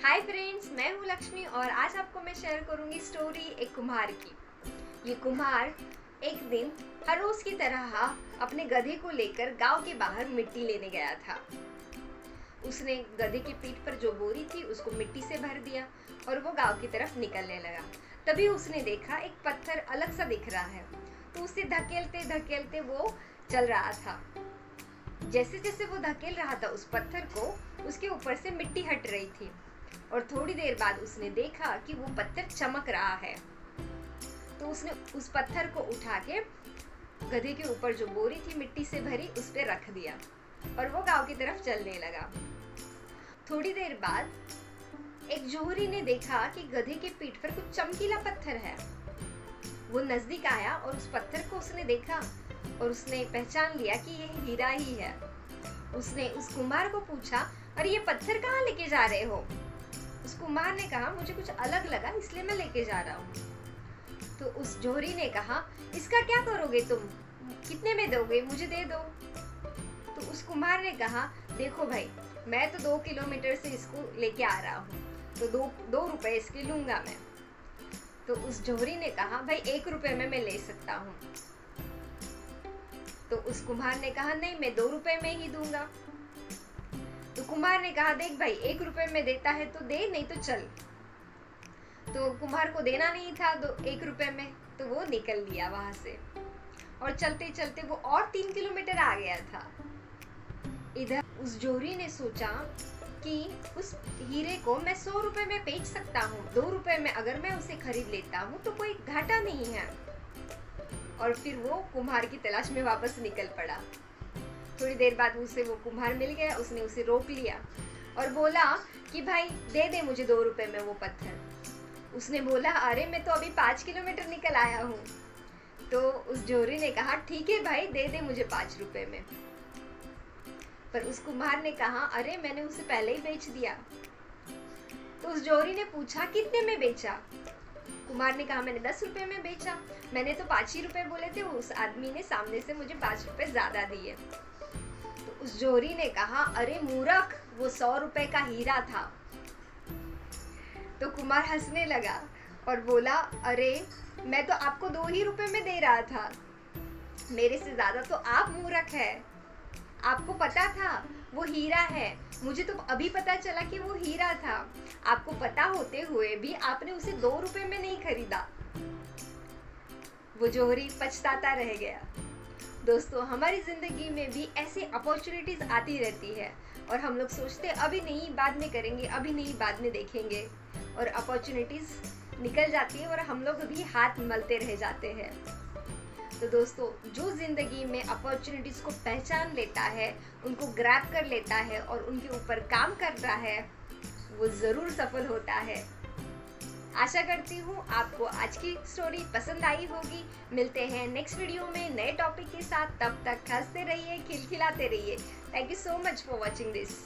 Hi friends, मैं हूँ लक्ष्मी और आज आपको मैं शेयर करूँगी स्टोरी एक कुम्हार की। ये कुम्हार एक दिन हर रोज की तरह अपने गधे को लेकर गांव के बाहर मिट्टी लेने गया था। उसने गधे की पीठ पर जो बोरी थी उसको मिट्टी से भर दिया और वो गांव की तरफ निकलने लगा। तभी उसने देखा एक पत्थर अलग सा दिख रहा है, तो उसे धकेलते धकेलते वो चल रहा था। जैसे जैसे वो धकेल रहा था उस पत्थर को, उसके ऊपर से मिट्टी हट रही थी और थोड़ी देर बाद उसने देखा कि वो पत्थर चमक रहा है। तो उसने उस पत्थर को उठा के गधे के ऊपर जो बोरी थी मिट्टी से भरी उस पे रख दिया और वो गांव की तरफ चलने लगा। थोड़ी देर बाद एक जोहरी ने देखा कि गधे की पीठ पर कुछ चमकीला पत्थर है। वो नजदीक आया और उस पत्थर को उसने देखा और उसने पहचान लिया कि यह हीरा ही है। उसने उस कुम्हार को पूछा, अरे ये पत्थर कहाँ लेके जा रहे हो? उस कुम्हार ने कहा, मुझे कुछ अलग लगा इसलिए मैं लेके जा रहा हूँ। तो उस जोहरी ने कहा, इसका क्या करोगे तुम? कितने में दोगे? मुझे दे दो। तो उस कुम्हार ने कहा, देखो भाई, मैं तो 2 किलोमीटर से इसको लेके आ रहा हूँ, तो दो रुपए इसके लूंगा मैं। तो उस जोहरी ने कहा, भाई 1 रुपए में मैं ले सकता हूँ। तो उस कुम्हार ने कहा, नहीं, मैं 2 रुपए में ही दूंगा। तो कुम्हार ने कहा, देख भाई, 1 रुपए में देता है तो दे, नहीं तो चल। तो कुम्हार को देना नहीं था 1 रुपए में, तो वो निकल लिया वहां से और चलते चलते वो और 3 किलोमीटर आ गया था। इधर उस जोहरी ने सोचा कि उस हीरे को मैं 100 रुपए में बेच सकता हूँ, 2 रुपए में अगर मैं उसे खरीद लेता हूँ तो कोई घाटा नहीं है। और फिर वो कुम्हार की तलाश में वापस निकल पड़ा। थोड़ी देर बाद उसे वो कुम्हार मिल गया। उसने उसे रोक लिया और बोला कि भाई दे दे मुझे 2 रुपए में वो पत्थर। उसने बोला, अरे मैं तो अभी 5 किलोमीटर निकल आया हूँ। तो उस जोहरी ने कहा, ठीक है भाई, दे दे मुझे 5 रुपए में। पर उस कुम्हार ने कहा, अरे मैंने उसे पहले ही बेच दिया। तो उस जोहरी ने पूछा, कितने में बेचा? कुम्हार ने कहा, मैंने 10 रुपए में बेचा। मैंने तो 5 ही रुपए बोले थे, उस आदमी ने सामने से मुझे 5 रुपए ज्यादा दिए। तो उस जोहरी ने कहा, अरे मूर्ख, वो 100 रुपए का हीरा था। तो कुम्हार हंसने लगा और बोला, अरे मैं तो आपको 2 ही रुपए में दे रहा था, मेरे से ज्यादा तो आप मूर्ख है। आपको पता था वो हीरा है, मुझे तो अभी पता चला कि वो हीरा था। आपको पता होते हुए भी आपने उसे 2 रुपए में नहीं खरीदा। वो जोहरी पछताता रह गया। दोस्तों, हमारी जिंदगी में भी ऐसी अपॉर्चुनिटीज आती रहती है और हम लोग सोचते अभी नहीं, बाद में करेंगे, अभी नहीं, बाद में देखेंगे, और अपॉर्चुनिटीज निकल जाती है और हम लोग भी हाथ मलते रह जाते हैं। तो दोस्तों, जो जिंदगी में अपॉर्चुनिटीज को पहचान लेता है, उनको ग्रैब कर लेता है और उनके ऊपर काम करता है, वो जरूर सफल होता है। आशा करती हूँ आपको आज की स्टोरी पसंद आई होगी। मिलते हैं नेक्स्ट वीडियो में नए टॉपिक के साथ। तब तक हंसते रहिए, खिलखिलाते रहिए। Thank you so much for watching this.